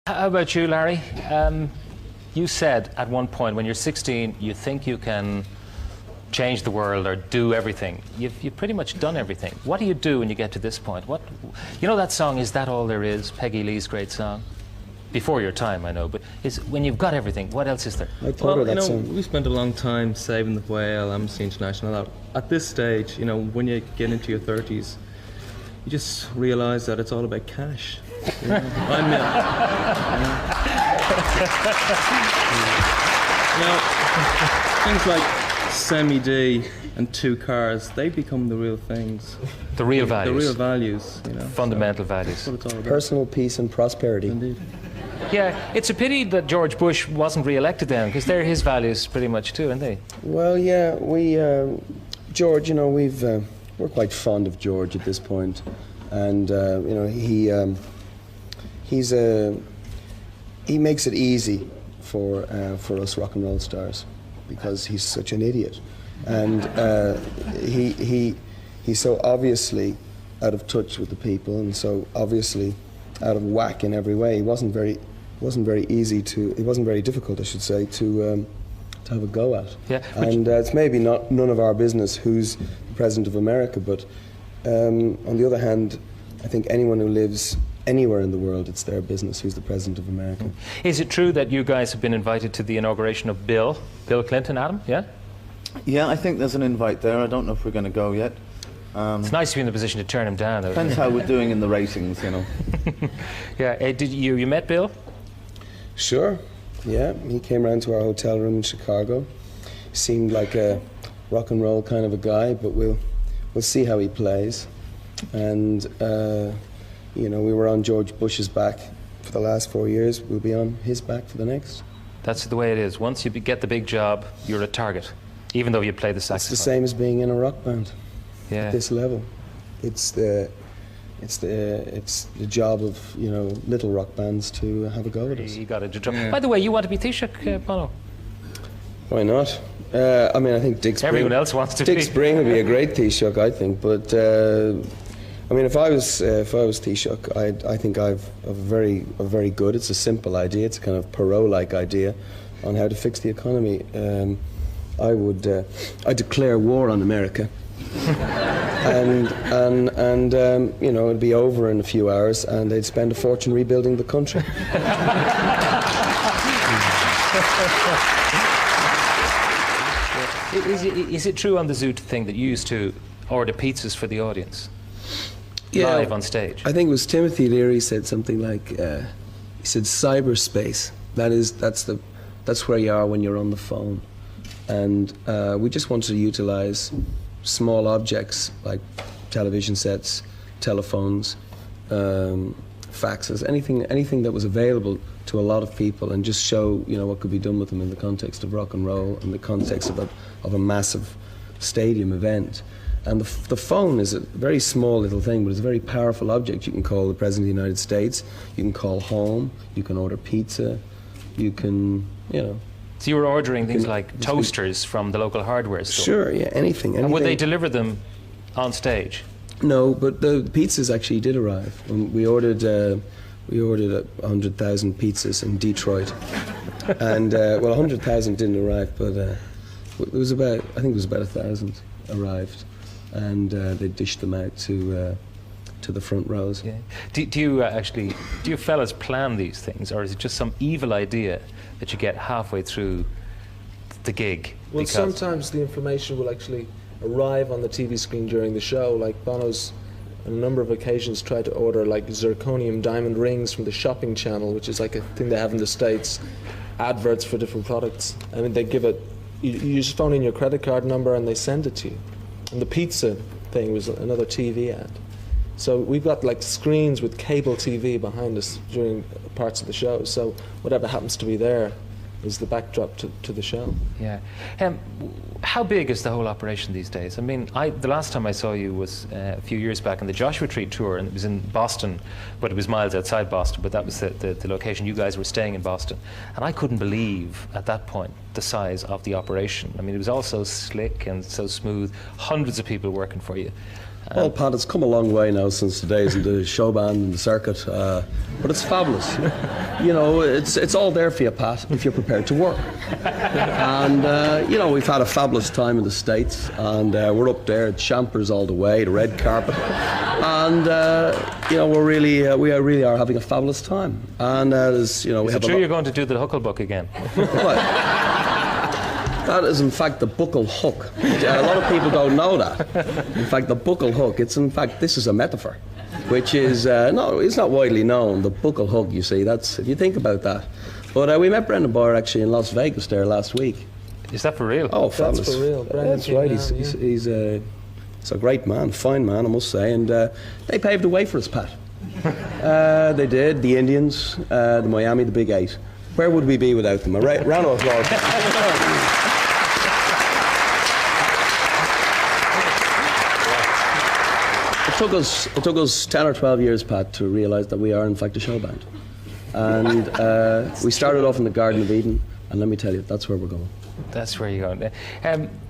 How about you, Larry? You said at one point when you're 16 you think you can change the world or do everything. You've pretty much done everything. What do you do when you get to this point? You know that song, Is That All There Is? Peggy Lee's great song. Before your time, I know, but when you've got everything, what else is there? We spent a long time saving the whale, Amnesty International. At this stage, when you get into your 30s, you just realise that it's all about cash. Things like semi-D and 2 cars, they become the real things. The real values. The real values, Fundamental values. That's what it's all about. Personal peace and prosperity. Indeed. Yeah, it's a pity that George Bush wasn't re-elected then, because they're his values pretty much too, aren't they? Well, yeah, George, we're quite fond of George at this point, and he makes it easy for us rock and roll stars because he's such an idiot, and he's so obviously out of touch with the people and so obviously out of whack in every way. It wasn't very difficult, I should say, to have a go at. Yeah, and it's maybe none of our business who's the President of America, but on the other hand, I think anyone who lives anywhere in the world, it's their business who's the President of America. Is it true that you guys have been invited to the inauguration of Bill Clinton, Adam? Yeah? Yeah, I think there's an invite there. I don't know if we're going to go yet. It's nice to be in the position to turn him down, though. Depends how we're doing in the ratings, Yeah, did you met Bill? Sure, yeah. He came around to our hotel room in Chicago. Seemed like a rock and roll kind of a guy, but we'll see how he plays. And we were on George Bush's back for the last 4 years. We'll be on his back for the next. That's the way it is. Once you get the big job, you're a target, even though you play the saxophone. It's the same as being in a rock band. Yeah. At this level, it's the job of little rock bands to have a go at us. You got a job. Yeah. By the way, you want to be Taoiseach, Bono? Why not? I think Dick Spring. Everyone else wants to. Dick Spring would be a great Taoiseach, I think. But if I was Taoiseach, I think I've a very good. It's a simple idea. It's a kind of Perot-like idea on how to fix the economy. I declare war on America. and it'd be over in a few hours and they'd spend a fortune rebuilding the country. Is it true on the Zoot thing that you used to order pizzas for the audience? Yeah, live on stage? I think it was Timothy Leary said something like, he said cyberspace, that's where you are when you're on the phone. And we just wanted to utilize small objects like television sets, telephones, faxes, anything that was available to a lot of people, and just show what could be done with them in the context of rock and roll, in the context of a massive stadium event. And the phone is a very small little thing, but it's a very powerful object. You can call the President of the United States, you can call home, you can order pizza, you can, So you were ordering things like toasters from the local hardware store? Sure, yeah, anything. And would they deliver them on stage? No, but the pizzas actually did arrive. We ordered 100,000 pizzas in Detroit, and 100,000 didn't arrive, but it was about 1,000 arrived, and they dished them out to the front rows. Yeah. Do you fellas plan these things, or is it just some evil idea that you get halfway through the gig? Well, sometimes the information will actually arrive on the TV screen during the show. Like Bono's, on a number of occasions, tried to order like zirconium diamond rings from the Shopping Channel, which is like a thing they have in the States, adverts for different products. I mean, they give it, you just phone in your credit card number and they send it to you. And the pizza thing was another TV ad. So we've got like screens with cable TV behind us during parts of the show. So whatever happens to be there is the backdrop to the show. Yeah. How big is the whole operation these days? I mean, the last time I saw you was a few years back on the Joshua Tree tour, and it was in Boston, but it was miles outside Boston, but that was the location. You guys were staying in Boston. And I couldn't believe at that point the size of the operation. I mean, it was all so slick and so smooth, hundreds of people working for you. Well, Pat, it's come a long way now since the days of the show band and the circuit, but it's fabulous. You know, it's all there for you, Pat, if you're prepared to work. And, you know, we've had a fabulous time in the States, and we're up there at Champers all the way, the red carpet. And, you know, we really are having a fabulous time. And, as you know, we Is have it true a you're going to do the Hucklebuck again? That is, in fact, the buckle hook. A lot of people don't know that. In fact, the buckle hook, this is a metaphor, which is, no, it's not widely known. The buckle hook, you see, that's, if you think about that. But we met Brendan Boyer actually in Las Vegas there last week. Is that for real? Oh, fabulous. That's for real. Brendan That's came right. down, He's a great man, fine man, I must say. And they paved the way for us, Pat. They did. The Indians, the Miami, the Big Eight. Where would we be without them? A round of applause. It took us 10 or 12 years, Pat, to realise that we are in fact a show band. And we started off in the Garden of Eden, and let me tell you, that's where we're going. That's where you're going.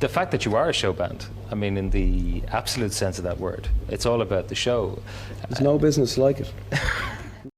The fact that you are a show band, I mean, in the absolute sense of that word, it's all about the show. There's no business like it.